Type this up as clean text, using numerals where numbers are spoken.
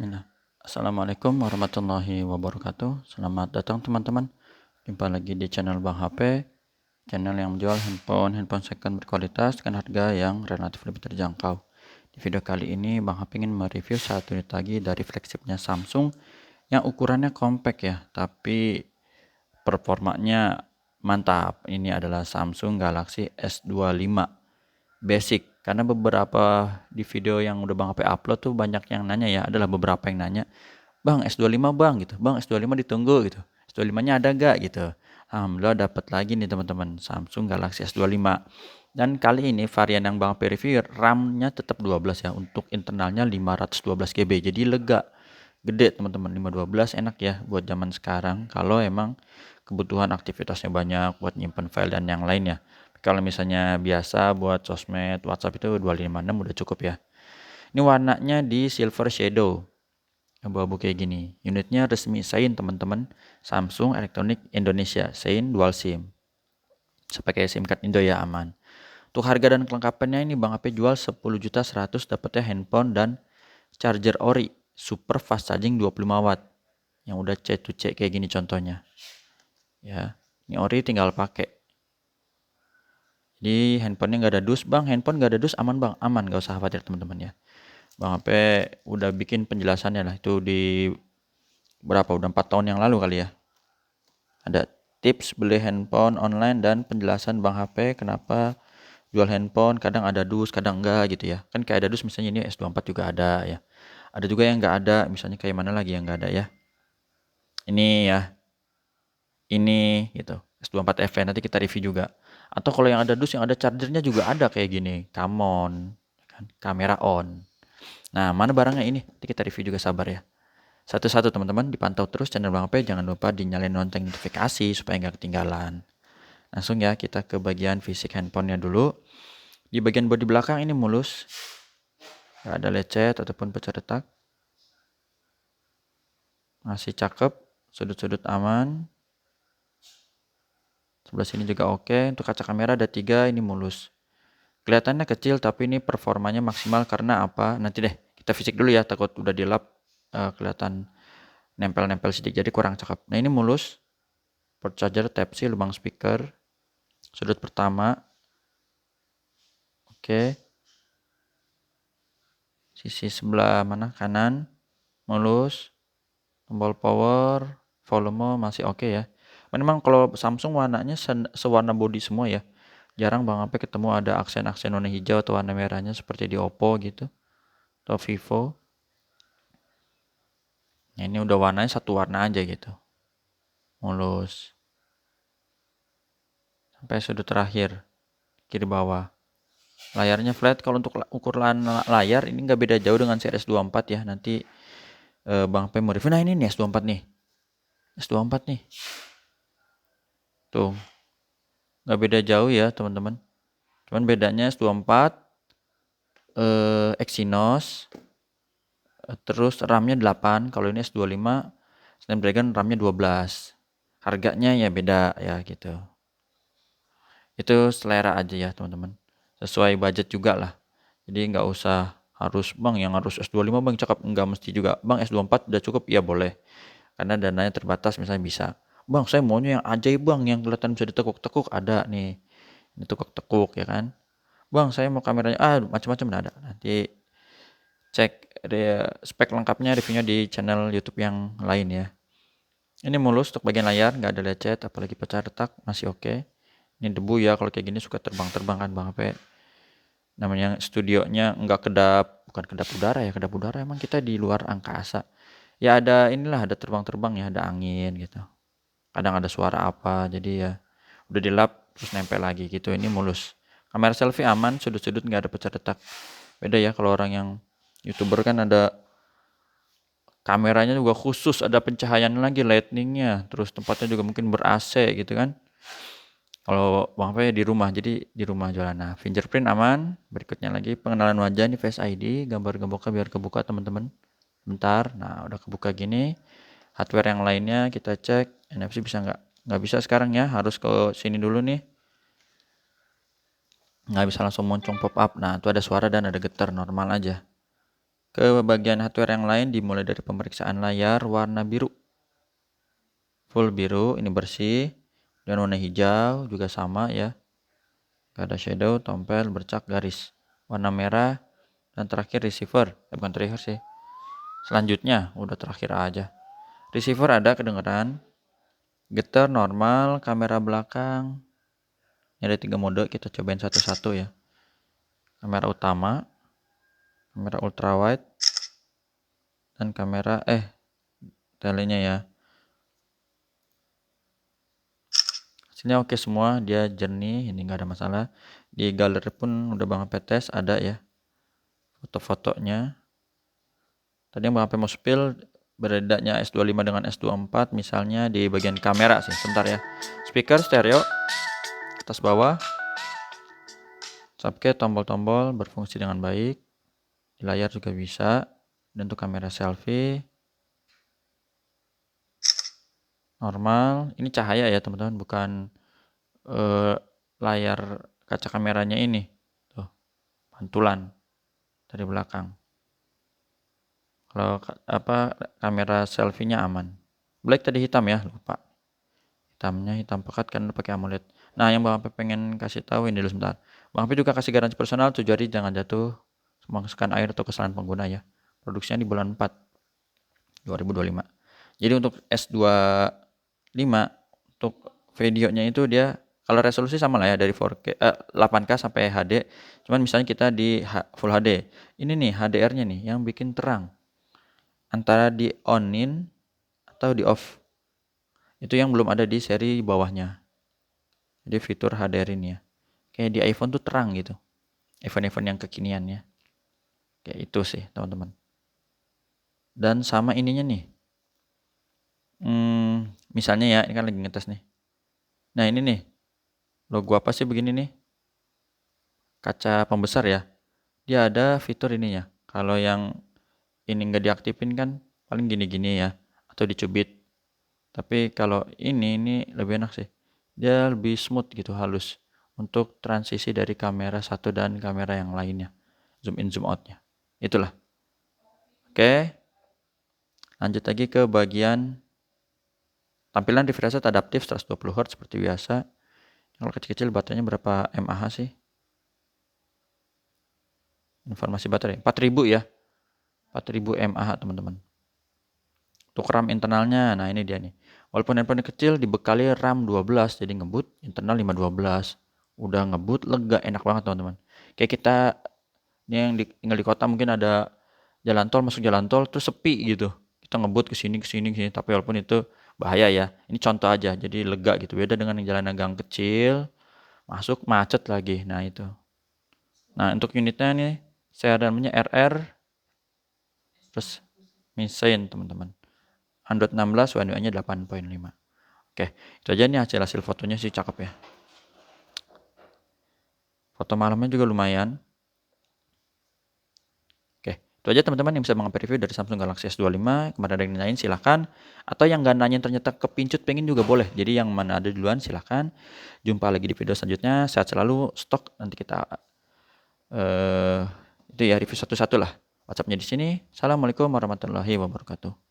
Bismillah. Assalamualaikum warahmatullahi wabarakatuh. Selamat datang teman-teman. Jumpa lagi di channel Bang HP, channel yang menjual handphone second berkualitas dengan harga yang relatif lebih terjangkau. Di video kali ini Bang HP ingin mereview satu unit lagi dari flagshipnya Samsung yang ukurannya compact ya, tapi performanya mantap. Ini adalah Samsung Galaxy S25 Basic. Karena beberapa di video yang udah Bang HP upload tuh banyak yang nanya ya, adalah beberapa yang nanya, Bang S25 bang gitu, Bang S25 ditunggu gitu, S25-nya ada gak gitu. Alhamdulillah dapat lagi nih teman-teman, Samsung Galaxy S25. Dan kali ini varian yang Bang HP review RAM-nya tetap 12 ya, untuk internalnya 512 GB, jadi lega, gede teman-teman. 512 enak ya buat zaman sekarang kalau emang kebutuhan aktivitasnya banyak buat nyimpen file dan yang lainnya. Kalau misalnya biasa buat sosmed, WhatsApp itu 256 udah cukup ya. Ini warnanya di silver shadow, abu-abu kayak gini. Unitnya resmi Sein teman-teman, Samsung Electronic Indonesia, Sein dual SIM. Saya pakai SIM card Indo ya, aman. Untuk harga dan kelengkapannya ini Bang HP jual 10.100.000 dapetnya handphone dan charger ori super fast charging 25 watt yang udah C to C kayak gini contohnya. Ya, ini ori tinggal pakai. Jadi handphonenya nggak ada dus bang, handphone nggak ada dus, aman bang, aman, nggak usah khawatir teman-teman ya. Bang HP udah bikin penjelasannya lah itu di berapa, udah 4 tahun yang lalu kali ya. Ada tips beli handphone online dan penjelasan Bang HP kenapa jual handphone, kadang ada dus kadang enggak gitu ya. Kan kayak ada dus misalnya ini S24 juga ada ya, ada juga yang nggak ada, misalnya kayak mana lagi yang nggak ada ya, ini ya, ini gitu, S24 FE, nanti kita review juga. Atau kalau yang ada dus yang ada chargernya juga ada kayak gini, come on, kan, kamera on. Nah, mana barangnya ini? Nanti kita review juga, sabar ya. Satu-satu teman-teman, dipantau terus channel Bang HP, jangan lupa dinyalain lonceng notifikasi supaya nggak ketinggalan. Langsung ya kita ke bagian fisik handphonenya dulu. Di bagian bodi belakang ini mulus, nggak ada lecet ataupun pecah retak. Masih cakep, sudut-sudut aman. Sebelah sini juga oke. Untuk kaca kamera ada 3, ini mulus. Kelihatannya kecil tapi ini performanya maksimal karena apa? Nanti deh kita fisik dulu ya, takut udah dilap kelihatan nempel-nempel sedikit jadi kurang cakep. Nah ini mulus, port charger Type C, lubang speaker, sudut pertama, oke. Sisi sebelah mana, kanan, mulus, tombol power, volume masih oke ya. Memang kalau Samsung warnanya sewarna body semua ya, jarang Bang HP ketemu ada aksen-aksen warna hijau atau warna merahnya seperti di Oppo gitu atau Vivo. Nah, ini udah warnanya satu warna aja gitu, mulus sampai sudut terakhir kiri bawah. Layarnya flat. Kalau untuk ukuran layar ini nggak beda jauh dengan series 24 ya. Nanti Bang P mau review. Nah ini nih S24 nih, S24 nih tuh, nggak beda jauh ya teman-teman, cuman bedanya S24 Exynos, terus RAM-nya 8, kalau ini S25 Snapdragon RAM-nya 12. Harganya ya beda ya gitu. Itu selera aja ya teman-teman, sesuai budget juga lah. Jadi nggak usah harus bang yang harus S25 bang cakep, nggak mesti juga. Bang S24 udah cukup ya boleh, karena dananya terbatas misalnya bisa. Bang saya maunya yang ajaib bang, yang kelihatan bisa ditekuk-tekuk, ada nih, ini tekuk-tekuk ya kan. Bang saya mau kameranya macam-macam ada. Nanti cek spek lengkapnya reviewnya di channel YouTube yang lain ya. Ini mulus untuk bagian layar, nggak ada lecet, apalagi pecah retak masih oke. Ini debu ya, kalau kayak gini suka terbang-terbang kan Bang HP. Namanya studionya nggak kedap, bukan kedap udara ya, kedap udara emang kita di luar angkasa. Ya ada inilah, ada terbang-terbang ya, ada angin gitu. Kadang ada suara apa, jadi ya udah dilap terus nempel lagi gitu. Ini mulus. Kamera selfie aman, sudut-sudut nggak ada pecah retak. Beda ya kalau orang yang YouTuber kan ada kameranya juga khusus, ada pencahayaan lagi, lightningnya, terus tempatnya juga mungkin ber-AC gitu kan. Kalau Bang Fe di rumah, jadi di rumah jualan. Nah, fingerprint aman. Berikutnya lagi pengenalan wajah, ini Face ID, gambar gemboknya biar kebuka teman-teman. Bentar, nah udah kebuka gini. Hardware yang lainnya kita cek, NFC bisa nggak? Nggak bisa sekarang ya, harus ke sini dulu nih. Nggak bisa langsung muncul pop up. Nah, itu ada suara dan ada getar, normal aja. Ke bagian hardware yang lain dimulai dari pemeriksaan layar warna biru. Full biru, ini bersih. Dan warna hijau juga sama ya. Gak ada shadow, tompel, bercak, garis. Warna merah. Dan terakhir receiver. Bukan terakhir sih. Selanjutnya, udah terakhir aja. Receiver ada kedengeran. Getar normal, kamera belakang. Ini ada 3 mode, kita cobain satu-satu ya. Kamera utama, kamera ultrawide, dan kamera telenya ya. Hasilnya oke semua, dia jernih, ini nggak ada masalah. Di galeri pun udah Bang HP tes, ada ya foto-fotonya. Tadi yang Bang HP mau spill bedanya S25 dengan S24 misalnya di bagian kamera sih. Sebentar ya. Speaker stereo atas bawah. Subcase tombol-tombol berfungsi dengan baik. Di layar juga bisa. Dan untuk kamera selfie normal. Ini cahaya ya teman-teman, bukan layar kaca kameranya ini. Tuh, pantulan dari belakang. Kalau kamera selfie-nya aman. Black tadi hitam ya, lupa. Hitamnya hitam pekat kan pakai AMOLED. Nah, yang Bang Ape pengen kasih tahu ini dulu sebentar. Bang Ape juga kasih garansi personal 7 hari jangan jatuh memasukkan air atau kesalahan pengguna ya. Produksinya di bulan 4 2025. Jadi untuk S25 untuk videonya itu dia kalau resolusi sama lah ya dari 4K 8K sampai HD. Cuman misalnya kita di Full HD. Ini nih HDR-nya nih yang bikin terang. Antara di on-in atau di off. Itu yang belum ada di seri bawahnya. Jadi fitur HDR ini ya. Kayak di iPhone tuh terang gitu. iPhone yang kekinian ya. Kayak itu sih teman-teman. Dan sama ininya nih. Misalnya ya, ini kan lagi ngetes nih. Nah ini nih. Logo apa sih begini nih? Kaca pembesar ya. Dia ada fitur ininya. Kalau yang ini nggak diaktifin kan paling gini-gini ya. Atau dicubit. Tapi kalau ini lebih enak sih. Dia lebih smooth gitu, halus. Untuk transisi dari kamera satu dan kamera yang lainnya. Zoom in, zoom outnya. Itulah. Oke. Lanjut lagi ke bagian tampilan refresh rate adaptif 120 Hz seperti biasa. Kalau kecil-kecil baterainya berapa mAh sih? Informasi baterai 4000 ya. 4000 mAh teman-teman. Untuk RAM internalnya, nah ini dia nih. Walaupun handphone kecil dibekali RAM 12 jadi ngebut internal 512. Udah ngebut lega, enak banget teman-teman. Kayak kita ini yang tinggal di kota mungkin ada jalan tol, masuk jalan tol terus sepi gitu. Kita ngebut ke sini, tapi walaupun itu bahaya ya. Ini contoh aja, jadi lega gitu. Beda dengan yang jalan gang kecil, masuk macet lagi. Nah itu. Nah untuk unitnya nih, saya namanya RR, terus Mesin teman-teman. Android 16, One UI-nya 8.5. Oke, itu aja nih hasil fotonya sih cakep ya. Foto malamnya juga lumayan. Oke, itu aja teman-teman yang bisa mengambil review dari Samsung Galaxy S25. Kemarin ada yang nanyain silahkan. Atau yang nggak nanyain ternyata kepincut pengen juga boleh. Jadi yang mana ada duluan silahkan. Jumpa lagi di video selanjutnya. Sehat selalu, stok nanti kita itu ya review satu-satu lah. WhatsApp-nya di sini. Assalamualaikum warahmatullahi wabarakatuh.